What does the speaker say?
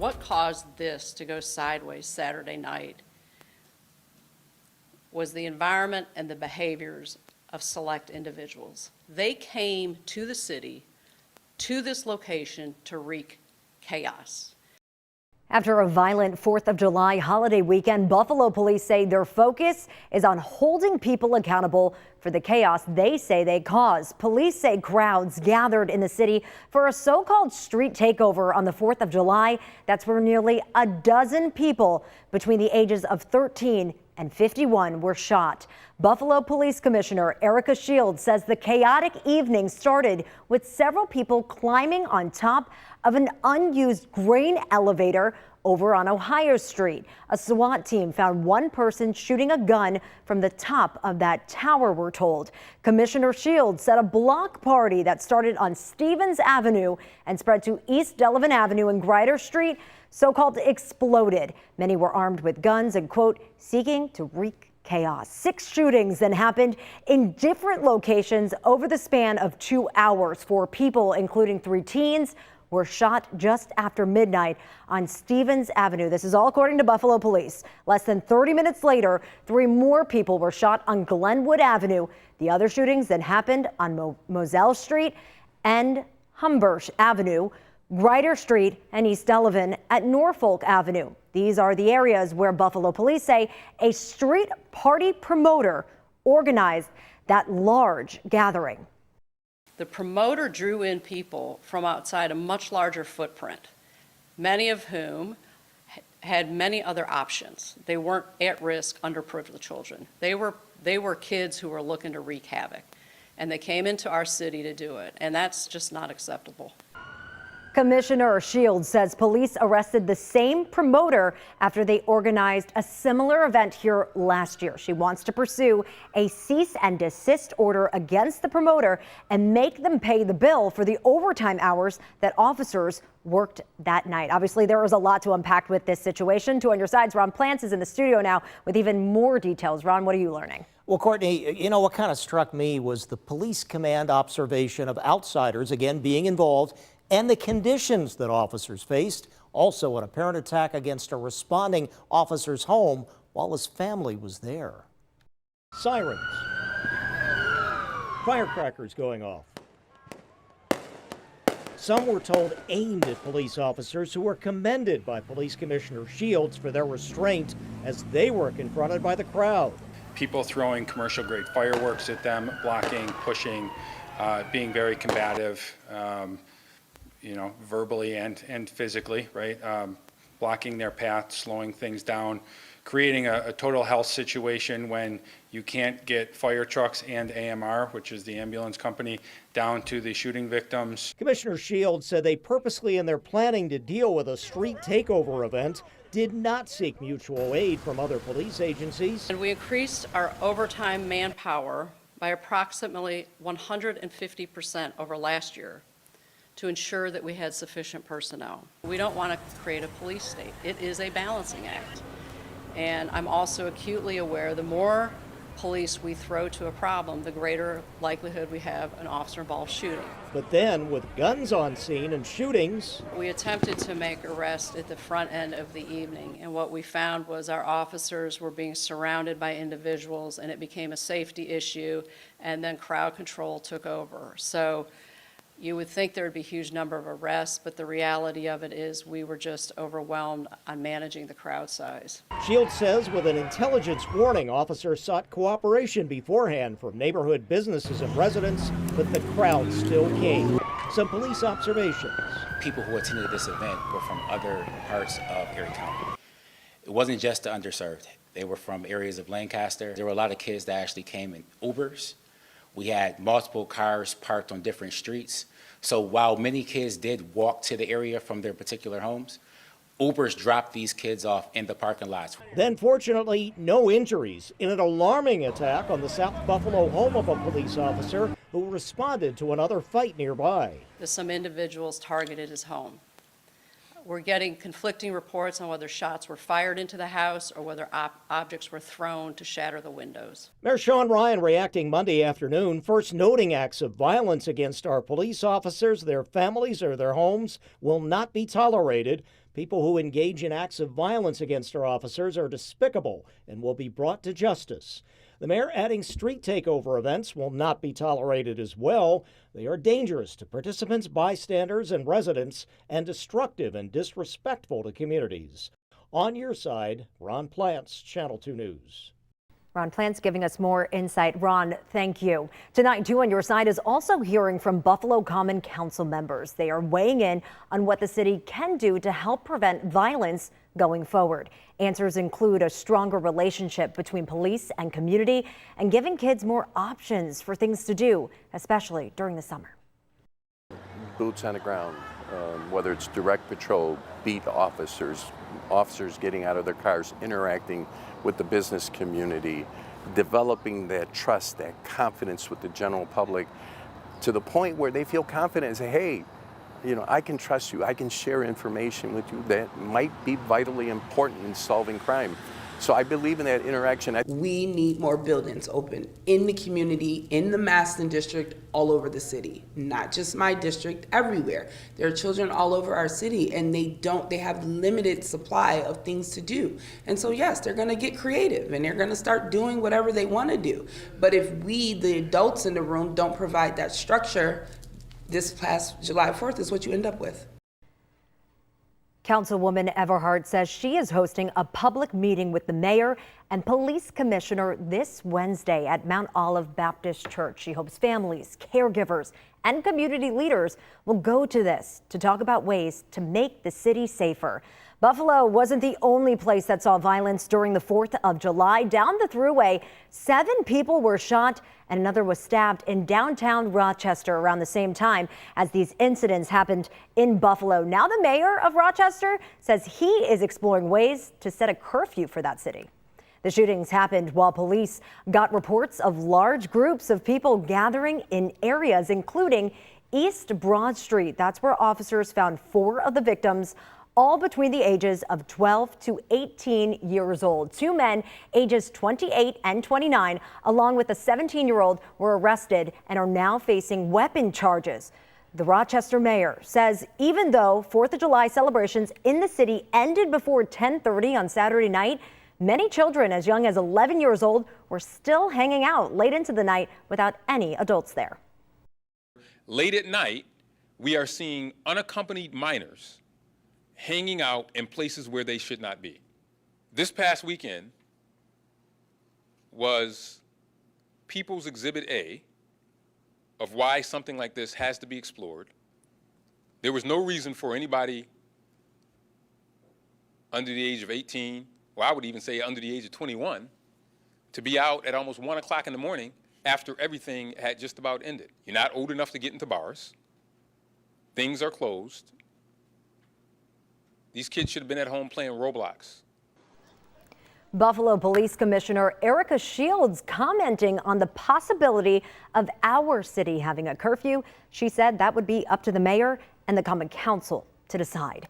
What caused this to go sideways Saturday night was the environment and the behaviors of select individuals. They came to the city, to this location, to wreak chaos. After a violent 4th of July holiday weekend, Buffalo police say their focus is on holding people accountable for the chaos they say they caused. Police say crowds gathered in the city for a so-called street takeover on the 4th of July. That's where nearly a dozen people between the ages of 13 and 51 were shot. Buffalo Police Commissioner Erika Shields says the chaotic evening started with several people climbing on top of an unused grain elevator over on Ohio Street. A SWAT team found one person shooting a gun from the top of that tower, we're told. Commissioner Shields said a block party that started on Stevens Avenue and spread to East Delavan Avenue and Grider Street, so-called exploded. Many were armed with guns and, quote, seeking to wreak chaos. 6 shootings then happened in different locations over the span of 2 hours. 4 people, including 3 teens, were shot just after midnight on Stevens Avenue. This is all according to Buffalo police. Less than 30 minutes later, 3 more people were shot on Glenwood Avenue. The other shootings then happened on Moselle Street and Humbersh Avenue, Grider Street, and East Delavan at Norfolk Avenue. These are the areas where Buffalo police say a street party promoter organized that large gathering. The promoter drew in people from outside a much larger footprint, many of whom had many other options. They weren't at risk, underprivileged children. They were kids who were looking to wreak havoc, and they came into our city to do it, and that's just not acceptable. Commissioner Shields says police arrested the same promoter after they organized a similar event here last year. She wants to pursue a cease and desist order against the promoter and make them pay the bill for the overtime hours that officers worked that night. Obviously, there is a lot to unpack with this situation. 2 on your sides, Ron Plants is in the studio now with even more details. Ron, what are you learning? Well, Courtney, you know what kind of struck me was the police command observation of outsiders, again, being involved, and the conditions that officers faced. Also, an apparent attack against a responding officer's home while his family was there. Sirens. Firecrackers going off. Some were told aimed at police officers who were commended by Police Commissioner Shields for their restraint as they were confronted by the crowd. People throwing commercial-grade fireworks at them, blocking, pushing, being very combative. You know, verbally and physically, right? Blocking their path, slowing things down, creating a total health situation when you can't get fire trucks and AMR, which is the ambulance company, down to the shooting victims. Commissioner Shields said they purposely, in their planning to deal with a street takeover event, did not seek mutual aid from other police agencies. And we increased our overtime manpower by approximately 150% over last year to ensure that we had sufficient personnel. We don't want to create a police state. It is a balancing act. And I'm also acutely aware the more police we throw to a problem, the greater likelihood we have an officer-involved shooting. But then, with guns on scene and shootings, we attempted to make arrests at the front end of the evening, and what we found was our officers were being surrounded by individuals, and it became a safety issue, and then crowd control took over. So you would think there would be a huge number of arrests, but the reality of it is we were just overwhelmed on managing the crowd size. Shields says with an intelligence warning, officers sought cooperation beforehand from neighborhood businesses and residents, but the crowd still came. Some police observations. People who attended this event were from other parts of Erie County. It wasn't just the underserved. They were from areas of Lancaster. There were a lot of kids that actually came in Ubers. We had multiple cars parked on different streets. So while many kids did walk to the area from their particular homes, Ubers dropped these kids off in the parking lots. Then, fortunately, no injuries in an alarming attack on the South Buffalo home of a police officer who responded to another fight nearby. Some individuals targeted his home. We're getting conflicting reports on whether shots were fired into the house or whether objects were thrown to shatter the windows. Mayor Sean Ryan reacting Monday afternoon, first noting acts of violence against our police officers, their families, or their homes will not be tolerated. People who engage in acts of violence against our officers are despicable and will be brought to justice. The mayor adding street takeover events will not be tolerated as well. They are dangerous to participants, bystanders, and residents, and destructive and disrespectful to communities. On your side, Ron Plants, Channel 2 News. Ron Plants giving us more insight. Ron, thank you. Tonight, 2 on Your Side is also hearing from Buffalo Common Council members. They are weighing in on what the city can do to help prevent violence going forward. Answers include a stronger relationship between police and community and giving kids more options for things to do, especially during the summer. Boots on the ground, whether it's direct patrol, beat officers getting out of their cars, interacting with the business community, developing that trust, that confidence with the general public to the point where they feel confident and say, hey, you know, I can trust you, I can share information with you that might be vitally important in solving crime. So I believe in that interaction. We need more buildings open in the community, in the Maston district, all over the city. Not just my district, everywhere. There are children all over our city and they have limited supply of things to do. And so yes, they're gonna get creative and they're gonna start doing whatever they wanna do. But if we, the adults in the room, don't provide that structure, this past July 4th is what you end up with. Councilwoman Everhart says she is hosting a public meeting with the mayor and police commissioner this Wednesday at Mount Olive Baptist Church. She hopes families, caregivers, and community leaders will go to this to talk about ways to make the city safer. Buffalo wasn't the only place that saw violence during the 4th of July. Down the thruway, 7 people were shot and another was stabbed in downtown Rochester around the same time as these incidents happened in Buffalo. Now the mayor of Rochester says he is exploring ways to set a curfew for that city. The shootings happened while police got reports of large groups of people gathering in areas including East Broad Street. That's where officers found 4 of the victims, all between the ages of 12 to 18 years old. 2 men ages 28 and 29, along with a 17-year-old, were arrested and are now facing weapon charges. The Rochester mayor says even though 4th of July celebrations in the city ended before 10:30 on Saturday night, many children as young as 11 years old were still hanging out late into the night without any adults there. Late at night, we are seeing unaccompanied minors hanging out in places where they should not be. This past weekend was People's Exhibit A of why something like this has to be explored. There was no reason for anybody under the age of 18, or I would even say under the age of 21, to be out at almost 1 o'clock in the morning after everything had just about ended. You're not old enough to get into bars. Things are closed. These kids should have been at home playing Roblox. Buffalo Police Commissioner Erika Shields commenting on the possibility of our city having a curfew. She said that would be up to the mayor and the Common Council to decide.